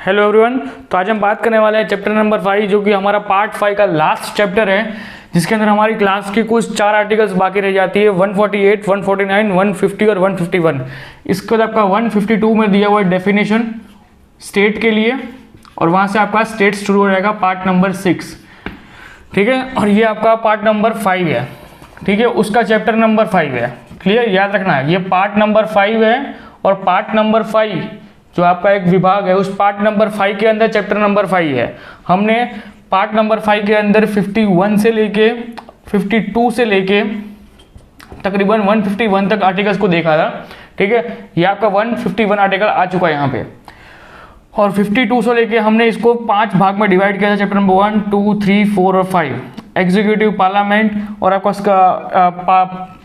Hello everyone. तो आज हम बात करने वाले हैं चैप्टर नंबर 5 जो कि हमारा पार्ट 5 का लास्ट चैप्टर है, जिसके अंदर हमारी क्लास की कुछ 4 आर्टिकल्स बाकी रह जाती है 148, 149, 150 और 151। इसके बाद आपका 152 में दिया हुआ है डेफिनेशन स्टेट के लिए, और वहाँ से आपका स्टेट शुरू हो जाएगा पार्ट नंबर 6, ठीक है। और ये आपका पार्ट नंबर 5 है, ठीक है, उसका चैप्टर नंबर 5 है। क्लियर, याद रखना है, ये पार्ट नंबर 5 है और पार्ट नंबर 5 जो आपका एक विभाग है, उस पार्ट नंबर 5 के अंदर चैप्टर नंबर 5 है। हमने पार्ट नंबर 5 के अंदर 51 से लेके 52 से लेके तकरीबन 151 तक आर्टिकल्स को देखा था, ठीक है। ये आपका 151 आर्टिकल आ चुका है यहाँ पे, और 52 से लेके हमने इसको 5 भाग में डिवाइड किया था, चैप्टर नंबर 1, 2, 3, 4 और 5। एग्जीक्यूटिव, पार्लियामेंट और आपका इसका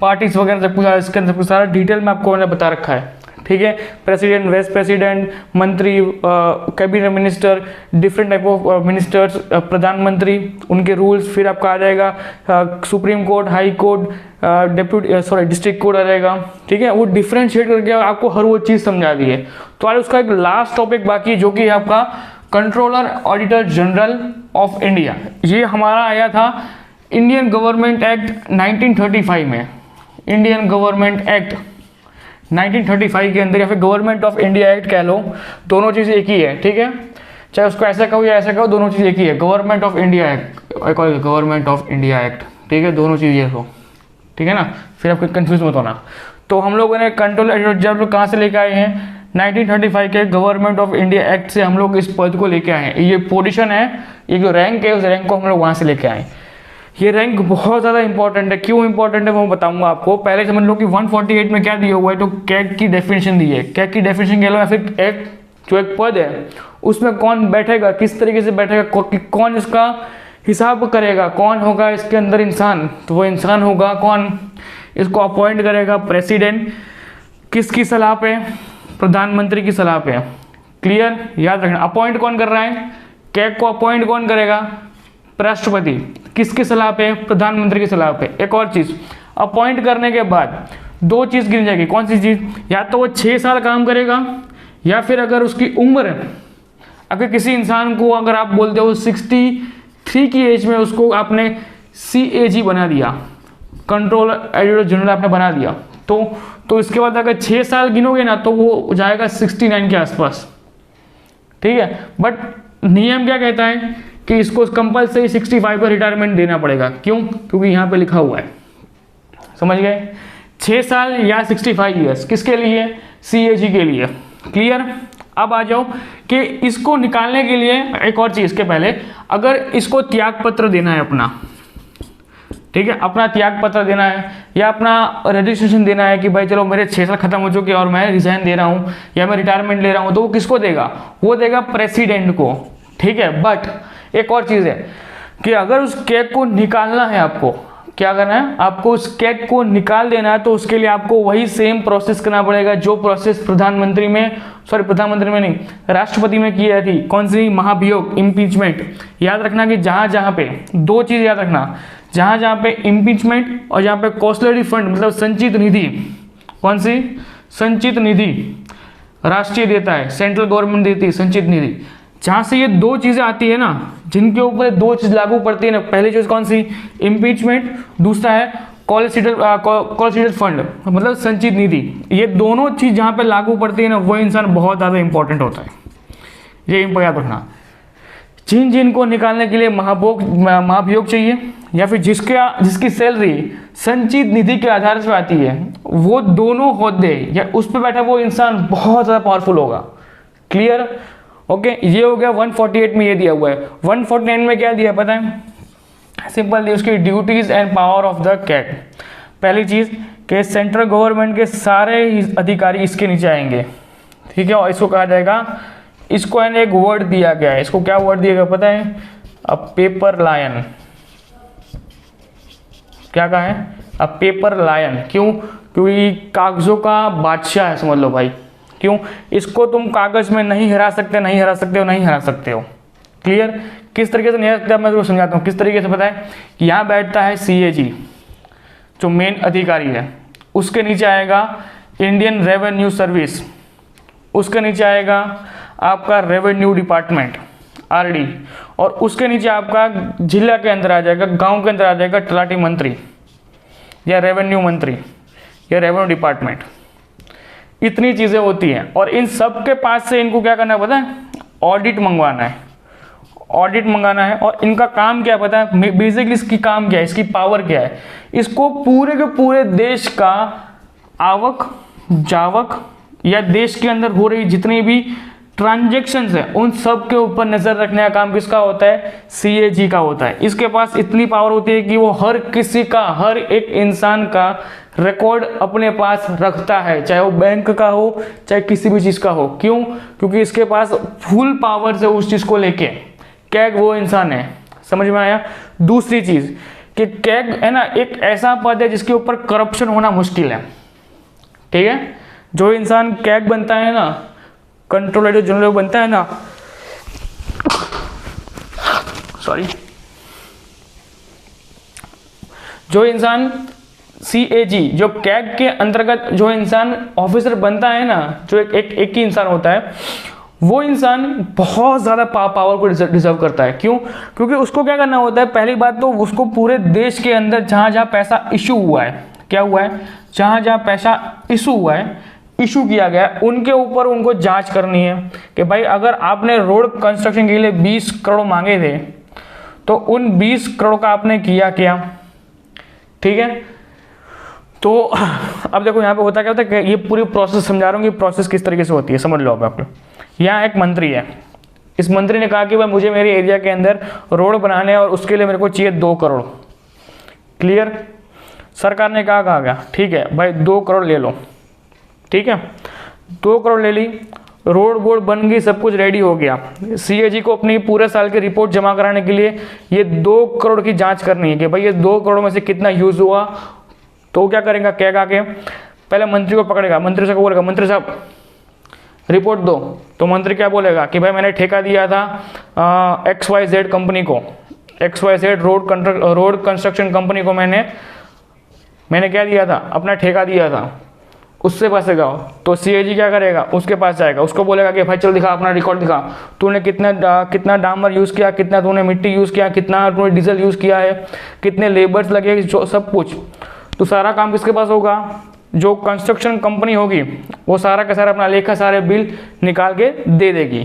पार्टीज वगैरह सब कुछ इसके अंदर सारा डिटेल में आपको मैंने बता रखा है, ठीक है। प्रेसिडेंट, वाइस प्रेसिडेंट, मंत्री, cabinet minister, different type of ministers, प्रधानमंत्री, उनके रूल्स, फिर आपका आ जाएगा Supreme Court, high court, district court आ जाएगा, ठीक है। वो डिफ्रेंशिएट करके आपको हर वो चीज़ समझा दी है। तो आज उसका एक लास्ट टॉपिक बाकी है जो कि है आपका controller auditor general of India. ये हमारा आया था इंडियन गवर्नमेंट एक्ट 1935 में। इंडियन गवर्नमेंट एक्ट 1935 के अंदर, या फिर गवर्नमेंट ऑफ इंडिया एक्ट कह लो, दोनों चीज़ एक ही है, ठीक है। चाहे उसको ऐसा कहो या ऐसा कहो, दोनों चीज़ एक ही है। Government of India act, government of India act, ठीक है, दोनों चीज़ ये हो, ठीक है ना, फिर आपको कंफ्यूज मत होना। तो हम लोगों ने कंट्रोल ऑडिटर जनरल कहाँ से लेके आए हैं? 1935 के गवर्नमेंट ऑफ इंडिया एक्ट से हम लोग इस पद को लेके आए हैं। ये पोजीशन है, ये जो रैंक है, उस रैंक को हम लोग वहाँ से लेके आए। ये रैंक बहुत ज़्यादा इंपॉर्टेंट है। क्यों इंपॉर्टेंट है वो बताऊंगा आपको। पहले समझ लो कि 148 में क्या दिया हुआ है, तो कैग की डेफिनेशन दी है। कैग की डेफिनेशन कह लो, या फिर एक जो एक पद है उसमें कौन बैठेगा, किस तरीके से बैठेगा, कौन इसका हिसाब करेगा, कौन होगा इसके अंदर इंसान, तो वो इंसान होगा कौन, इसको अपॉइंट करेगा प्रेसिडेंट। किसकी सलाह पे? प्रधानमंत्री की सलाह पे। क्लियर, याद रखना। अपॉइंट कौन कर रहा है? कैग को अपॉइंट कौन करेगा? राष्ट्रपति। किसकी सलाह पे? प्रधानमंत्री की सलाह पे। एक और चीज, अपॉइंट करने के बाद 2 चीज गिनी जाएगी। कौन सी चीज? या तो वो 6 साल काम करेगा, या फिर अगर उसकी उम्र, अगर किसी इंसान को अगर आप बोलते हो 63 की एज में उसको आपने CAG बना दिया, कंट्रोलर ऑडिटर जनरल आपने बना दिया, तो इसके बाद अगर 6 साल गिनोगे ना तो वो जाएगा 69 के आसपास, ठीक है। बट नियम क्या कहता है कि इसको कंपलसरी 65 पर रिटायरमेंट देना पड़ेगा। क्यों? क्योंकि यहाँ पे लिखा हुआ है, समझ गए? 6 साल या 65 ईयर्स, किसके लिए? CAG के लिए। क्लियर। अब आ जाओ कि इसको निकालने के लिए एक और चीज के पहले, अगर इसको त्याग पत्र देना है अपना, ठीक है, अपना त्याग पत्र देना है या अपना रजिस्ट्रेशन देना है कि भाई चलो मेरे 6 साल खत्म हो चुके और मैं रिजाइन दे रहा हूँ या मैं रिटायरमेंट ले रहा हूँ, तो वो किसको देगा? वो देगा प्रेसिडेंट को, ठीक है। बट एक और चीज है कि अगर उस कैग को निकालना है, आपको क्या करना है? आपको उस कैग को निकाल देना है, तो उसके लिए आपको वही सेम प्रोसेस करना पड़ेगा जो प्रोसेस प्रधानमंत्री में नहीं, राष्ट्रपति में की जाती। कौन सी? महाभियोग, इम्पीचमेंट। याद रखना कि जहां जहां पे 2 चीज याद रखना, जहां जहां पे इम्पीचमेंट और जहां पे कॉस्टलरी फंड मतलब संचित निधि, कौन सी? संचित निधि राष्ट्रीय देता है, सेंट्रल गवर्नमेंट देती है संचित निधि। जहां से ये 2 चीजें आती है ना, जिनके ऊपर 2 चीज लागू पड़ती है ना, पहली चीज कौन सी? इम्पीचमेंट, दूसरा है कॉलेजिएट फंड मतलब संचित निधि। ये दोनों चीज जहां पे लागू पड़ती है ना, वो इंसान बहुत ज्यादा इंपॉर्टेंट होता है। ये याद रखना। जिन को निकालने के लिए महाभियोग चाहिए, या फिर जिसकी सैलरी संचित निधि के आधार पर आती है, वो दोनों होते या उस पर बैठा वो इंसान बहुत ज्यादा पावरफुल होगा। Clear, okay. ये हो गया 148 में, ये दिया हुआ है। 149 में क्या दिया पता है? सिंपल दी उसकी duties and power of the CAG. पहली चीज कि सेंट्रल गवर्नमेंट के सारे अधिकारी इसके नीचे आएंगे, ठीक है। और इसको कहा जाएगा, इसको एक वर्ड दिया गया है, इसको क्या वर्ड दिया गया पता है? A paper lion. क्या कहा है? A paper lion. क्यों? क्योंकि कागजों का बादशाह है, समझ लो भाई। क्यों? इसको तुम कागज में नहीं हरा सकते हो। क्लियर। किस तरीके से नहीं हरा सकते मैं तुमको समझाता हूँ किस तरीके से। पता है कि यहाँ बैठता है CAG जो मेन अधिकारी है, उसके नीचे आएगा इंडियन रेवेन्यू सर्विस, उसके नीचे आएगा आपका रेवेन्यू डिपार्टमेंट आरडी, और उसके नीचे आपका जिला के अंदर आ जाएगा, गांव के अंदर आ जाएगा तलाटी मंत्री या रेवेन्यू मंत्री या रेवेन्यू डिपार्टमेंट। इतनी चीज़ें होती हैं और इन सब के पास से इनको क्या करना है पता है? ऑडिट मंगवाना है, ऑडिट मंगाना है। और इनका काम क्या पता है? बेसिकली इसकी काम क्या है, इसकी पावर क्या है? इसको पूरे के पूरे देश का आवक जावक या देश के अंदर हो रही जितनी भी ट्रांजेक्शन्स है उन सब के ऊपर नजर रखने का काम किसका होता है? सीएजी का होता है। इसके पास इतनी पावर होती है कि वो हर किसी का, हर एक इंसान का रिकॉर्ड अपने पास रखता है, चाहे वो बैंक का हो चाहे किसी भी चीज का हो। क्यों? क्योंकि इसके पास फुल पावर से उस चीज को लेके कैग वो इंसान है। समझ में आया? दूसरी चीज कि कैग है ना एक ऐसा पद है जिसके ऊपर करप्शन होना मुश्किल है। ठीक है? जो इंसान कैग बनता है ना, कंट्रोलर जनरल बनता है ना, सॉरी, जो इंसान सीएजी जो कैग के अंतर्गत जो इंसान ऑफिसर बनता है ना, जो एक ही इंसान होता है, वो इंसान बहुत ज़्यादा पावर को डिजर्व करता है। क्यों? क्योंकि उसको क्या करना होता है? पहली बात तो उसको पूरे देश के अंदर जहाँ जहाँ पैसा इशू हुआ है, क्या हुआ है, जहाँ जहाँ पैसा इशू हुआ है, इशू किया गया, उनके ऊपर उनको जांच करनी है कि भाई अगर आपने रोड कंस्ट्रक्शन के लिए 20 करोड़ मांगे थे तो उन 20 करोड़ का आपने किया क्या? ठीक है? तो अब देखो यहाँ पे होता क्या होता है कि ये पूरी प्रोसेस समझा रहा हूँ कि प्रोसेस किस तरीके से होती है, समझ लो अब आप। यहाँ एक मंत्री है, इस मंत्री ने कहा कि भाई मुझे मेरे एरिया के अंदर रोड बनाने हैं और उसके लिए मेरे को चाहिए 2 करोड़। क्लियर? सरकार ने कहा गया ठीक है भाई 2 करोड़ ले लो। ठीक है, 2 करोड़ ले ली, रोड बोर्ड बन गई, सब कुछ रेडी हो गया। सीएजी को अपनी पूरे साल की रिपोर्ट जमा कराने के लिए ये 2 करोड़ की जांच करनी है कि भाई ये 2 करोड़ में से कितना यूज हुआ। तो क्या करेगा? क्या के पहले मंत्री को पकड़ेगा, मंत्री से बोलेगा मंत्री साहब रिपोर्ट दो। तो मंत्री क्या बोलेगा कि भाई मैंने ठेका दिया था XYZ कंपनी को, XYZ रोड कंस्ट्रक्शन कंपनी को मैंने क्या दिया था? अपना ठेका दिया था, उससे पैसे गाओ। तो सीएजी क्या करेगा? उसके पास जाएगा, उसको बोलेगा कि भाई चल दिखा अपना रिकॉर्ड दिखा, तूने कितना डामर यूज़ किया, कितना तूने मिट्टी यूज़ किया, कितना तूने डीजल यूज़ किया है, कितने लेबर्स लगे, जो सब कुछ। तो सारा काम किसके पास होगा? जो कंस्ट्रक्शन कंपनी होगी वो सारा का सारा अपना लेखा सारे बिल निकाल के दे देगी।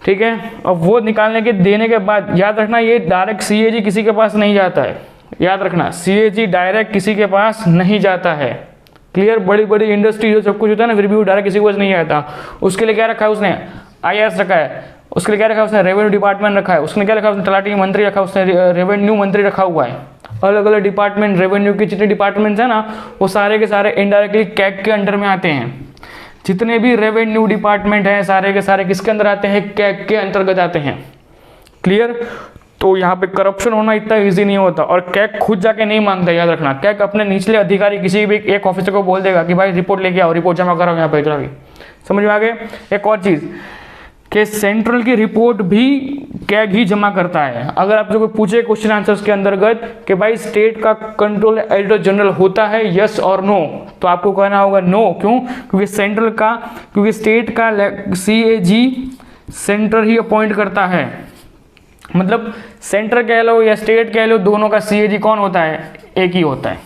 ठीक है? अब वो निकालने के देने के बाद याद रखना ये डायरेक्ट सीएजी किसी के पास नहीं जाता है। याद रखना सीएजी डायरेक्ट किसी के पास नहीं जाता है। क्लियर? बड़ी बड़ी इंडस्ट्री जो सब कुछ होता है ना, फिर भी वो डायरेक्ट किसी के पास नहीं आता। उसके लिए क्या रखा है उसने? IAS रखा है। उसके लिए क्या रखा है उसने? रेवेन्यू डिपार्टमेंट रखा है। उसने क्या रखा है उसने? तलाटी मंत्री रखा है, उसने रेवेन्यू मंत्री रखा हुआ है। अलग अलग डिपार्टमेंट, रेवेन्यू के जितने डिपार्टमेंट्स हैं ना वो सारे के सारे इनडायरेक्टली कैग के अंडर में आते हैं। जितने भी रेवेन्यू डिपार्टमेंट हैं सारे के सारे किसके अंदर आते हैं? कैग के अंतर्गत आते हैं। क्लियर? तो यहाँ पे करप्शन होना इतना इजी नहीं होता और कैग खुद जाके नहीं मांगता। याद रखना कैग अपने निचले अधिकारी किसी भी एक ऑफिसर को बोल देगा कि भाई रिपोर्ट लेके आओ, रिपोर्ट जमा कराओ यहाँ पे इतना भी। समझ में आ गए? एक और चीज़ कि सेंट्रल की रिपोर्ट भी कैग ही जमा करता है। अगर आप जो कोई पूछे क्वेश्चन आंसर्स के अंतर्गत कि भाई स्टेट का कंट्रोल एडिटर जनरल होता है यस और नो, तो आपको कहना होगा नो। क्यों? क्योंकि स्टेट का सीएजी सेंटर ही अपॉइंट करता है। मतलब सेंटर कह लो या स्टेट कह लो, दोनों का सीएजी कौन होता है? एक ही होता है।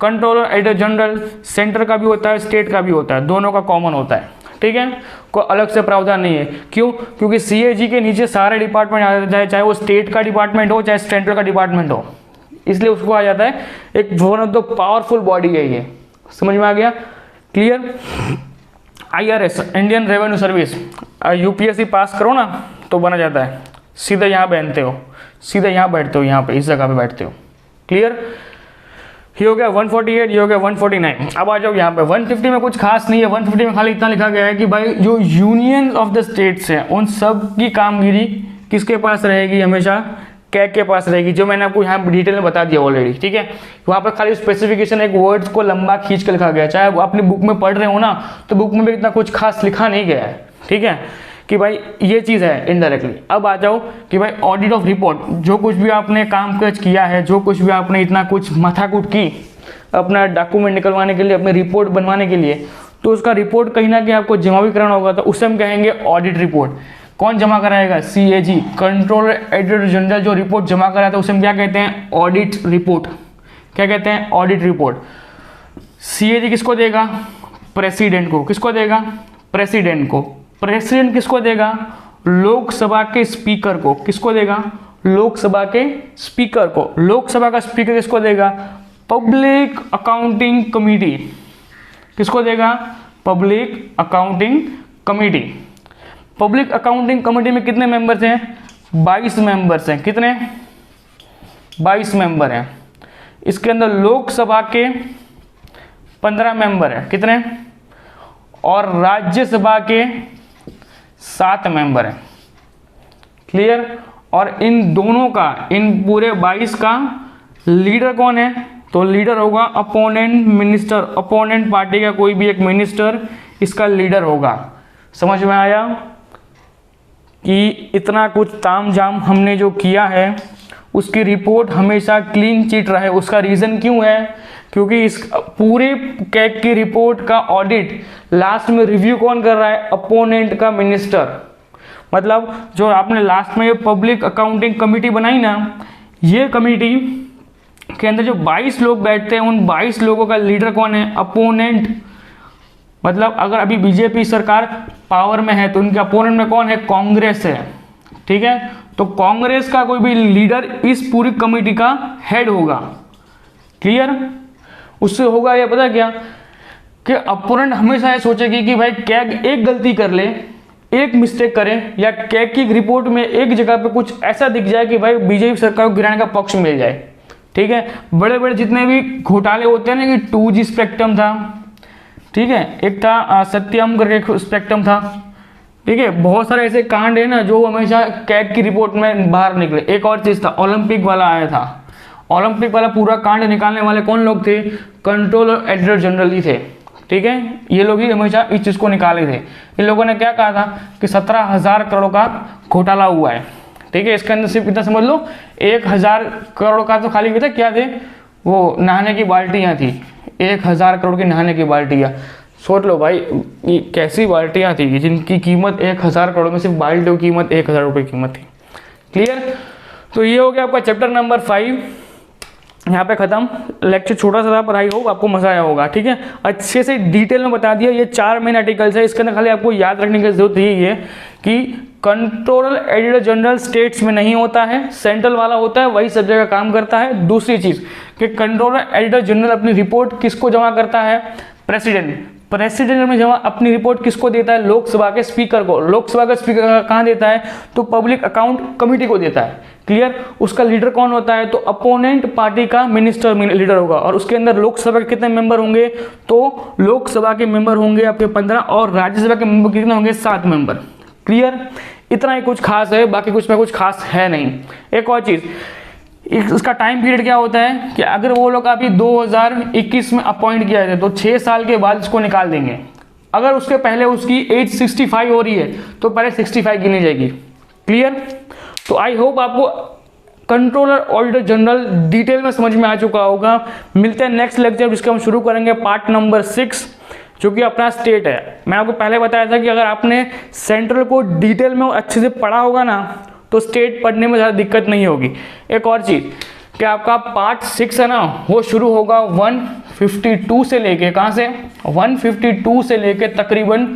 कंट्रोलर एडिटर जनरल सेंटर का भी होता है, स्टेट का भी होता है, दोनों का कॉमन होता है। ठीक है? कोई अलग से प्रावधान नहीं है। क्यों? क्योंकि सीएजी के नीचे सारे डिपार्टमेंट आ जाते हैं, चाहे वो स्टेट का डिपार्टमेंट हो चाहे सेंट्रल का डिपार्टमेंट हो, इसलिए उसको आ जाता है एक one of the powerful body है ये। समझ में आ गया? Clear? IRS Indian revenue service, UPSC पास करो ना तो बना जाता है। सीधा यहाँ बैठते हो, सीधा यहाँ बैठते हो, यहाँ पे इस जगह पे बैठते हो। क्लियर? ये हो गया 148, ये हो गया 149। अब आ जाओ यहाँ पे 150 में कुछ खास नहीं है। 150 में खाली इतना लिखा गया है कि भाई जो यूनियन ऑफ द स्टेट्स हैं उन सब की कामगिरी किसके पास रहेगी? हमेशा कैग के पास रहेगी, जो मैंने आपको यहाँ डिटेल में बता दिया ऑलरेडी। ठीक है? वहाँ पर खाली स्पेसिफिकेशन एक वर्ड्स को लंबा खींच कर लिखा गया है। चाहे आप अपनी बुक में पढ़ रहे हो ना तो बुक में भी इतना कुछ खास लिखा नहीं गया है। ठीक है? कि भाई ये चीज़ है इनडायरेक्टली। अब आ जाओ कि भाई ऑडिट ऑफ रिपोर्ट, जो कुछ भी आपने काम काज किया है, जो कुछ भी आपने इतना कुछ माथाकूट की अपना डॉक्यूमेंट निकलवाने के लिए, अपने रिपोर्ट बनवाने के लिए, तो उसका रिपोर्ट कहीं ना कहीं आपको जमा भी कराना होगा, तो उसे हम कहेंगे ऑडिट रिपोर्ट। कौन जमा कराएगा? CAG, कंट्रोलर एडिटर जनरल जो रिपोर्ट जमा कराता है उसे हम क्या कहते हैं? Audit report. क्या कहते हैं? Audit report. CAG किसको देगा? प्रेसिडेंट को। किसको देगा? प्रेसिडेंट को। प्रेसिडेंट किसको देगा? लोकसभा के स्पीकर को। किसको देगा? लोकसभा के स्पीकर को। लोकसभा का स्पीकर किसको देगा? Public accounting committee. किसको देगा? Public accounting committee. Public accounting committee में कितने मेंबर्स हैं? 22 मेंबर्स हैं। कितने? 22 मेंबर हैं। इसके अंदर लोकसभा के 15 मेंबर हैं। कितने? और राज्यसभा के 7 मेंबर हैं। क्लियर? और इन दोनों का, इन पूरे 22 का लीडर कौन है? तो लीडर होगा अपोनेंट मिनिस्टर। अपोनेंट पार्टी का कोई भी एक मिनिस्टर इसका लीडर होगा। समझ में आया कि इतना कुछ तामझाम हमने जो किया है उसकी रिपोर्ट हमेशा क्लीन चिट रहे। उसका रीज़न क्यों है? क्योंकि इस पूरे कैग की रिपोर्ट का ऑडिट लास्ट में रिव्यू कौन कर रहा है? अपोनेंट का मिनिस्टर। मतलब जो आपने लास्ट में ये पब्लिक अकाउंटिंग कमेटी बनाई ना, ये कमेटी के अंदर जो 22 लोग बैठते हैं, उन 22 लोगों का लीडर कौन है? अपोनेंट। मतलब अगर अभी बीजेपी सरकार पावर में है तो उनके अपोनेंट में कौन है? कांग्रेस है। ठीक है, तो कांग्रेस का कोई भी लीडर इस पूरी कमेटी का हेड होगा। क्लियर? उससे होगा ये पता क्या कि अपोनेंट हमेशा ये सोचेगी कि भाई कैग एक गलती कर ले, एक मिस्टेक करें, या कैग की रिपोर्ट में एक जगह पे कुछ ऐसा दिख जाए कि भाई बीजेपी सरकार को गिराने का पक्ष मिल जाए। ठीक है, बड़े बड़े जितने भी घोटाले होते हैं ना, कि 2G स्पेक्ट्रम था, ठीक है, एक था सत्यम करके स्पेक्ट्रम था, ठीक है, बहुत सारे ऐसे कांड है ना जो हमेशा कैग की रिपोर्ट में बाहर निकले। एक और चीज़ था, ओलंपिक वाला आया था। ओलंपिक वाला पूरा कांड निकालने वाले कौन लोग थे? कंट्रोलर एडिटर जनरल ही थे। ठीक है, ये लोग ही हमेशा इस चीज़ को निकाले थे। इन लोगों ने क्या कहा था कि 17,000 करोड़ का घोटाला हुआ है। ठीक है, इसके अंदर सिर्फ इतना समझ लो 1,000 करोड़ का तो खाली था, क्या थे वो? नहाने की बाल्टियाँ थी। 1,000 करोड़ की नहाने की बाल्टियाँ। सोच लो भाई ये कैसी बाल्टियाँ थी जिनकी कीमत 1,000 करोड़ में सिर्फ बाल्टियों की कीमत 1,000 रुपये की कीमत थी। क्लियर? तो ये हो गया आपका चैप्टर नंबर 5 यहाँ पे खत्म। लेक्चर छोटा सा था पर आई होप आपको मजा आया होगा। ठीक है, अच्छे से डिटेल में बता दिया। ये 4 मेन आर्टिकल्स है, इसके अंदर खाली आपको याद रखने की जरूरत यही है कि कंट्रोलर एडिटर जनरल स्टेट्स में नहीं होता है, सेंट्रल वाला होता है, वही सब जगह काम करता है। दूसरी चीज कि कंट्रोलर एडिटर जनरल अपनी रिपोर्ट किसको जमा करता है? प्रेसिडेंट। प्रेसिडेंट में जमा अपनी रिपोर्ट किसको देता है? लोकसभा के स्पीकर को। लोकसभा का स्पीकर कहाँ देता है? तो पब्लिक अकाउंट कमेटी को देता है। क्लियर? उसका लीडर कौन होता है? तो अपोनेंट पार्टी का मिनिस्टर लीडर होगा। और उसके अंदर लोकसभा के कितने मेंबर होंगे? तो लोकसभा के मेंबर होंगे आपके 15 और राज्यसभा के मेंबर कितने होंगे? 7 मेंबर। क्लियर? इतना ही कुछ खास है, बाकी कुछ में कुछ खास है नहीं। एक और चीज, इसका टाइम पीरियड क्या होता है कि अगर वो लोग अभी 2021 में अपॉइंट किया है तो 6 साल के बाद इसको निकाल देंगे। अगर उसके पहले उसकी एज 65 हो रही है तो पहले 65 गिनी जाएगी। क्लियर? तो आई होप आपको कंट्रोलर ऑडिटर जनरल डिटेल में समझ में आ चुका होगा। मिलते हैं नेक्स्ट लेक्चर जिसका हम शुरू करेंगे पार्ट नंबर 6 जो कि अपना स्टेट है। मैं आपको पहले बताया था कि अगर आपने सेंट्रल को डिटेल में अच्छे से पढ़ा होगा ना तो स्टेट पढ़ने में ज़्यादा दिक्कत नहीं होगी। एक और चीज़ कि आपका पार्ट 6 है ना वो शुरू होगा 152 से लेके, कहाँ से? 152 से लेके तकरीबन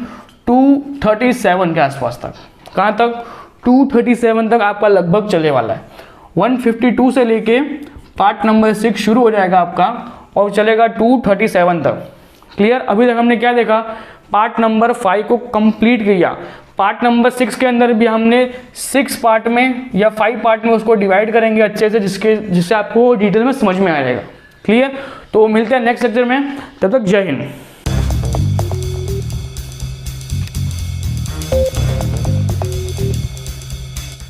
237 के आसपास तक। कहाँ तक? 237 तक आपका लगभग चलने वाला है। 152 से लेके पार्ट नंबर 6 शुरू हो जाएगा आपका और चलेगा 237 तक। क्लियर? अभी तक हमने क्या देखा? पार्ट नंबर 5 को कंप्लीट किया। पार्ट नंबर 6 के अंदर भी हमने 6 पार्ट में या 5 पार्ट में उसको डिवाइड करेंगे अच्छे से, जिससे आपको डिटेल में समझ में आ जाएगा। क्लियर? तो मिलते हैं नेक्स्ट लेक्चर में, तब तक जय हिंद।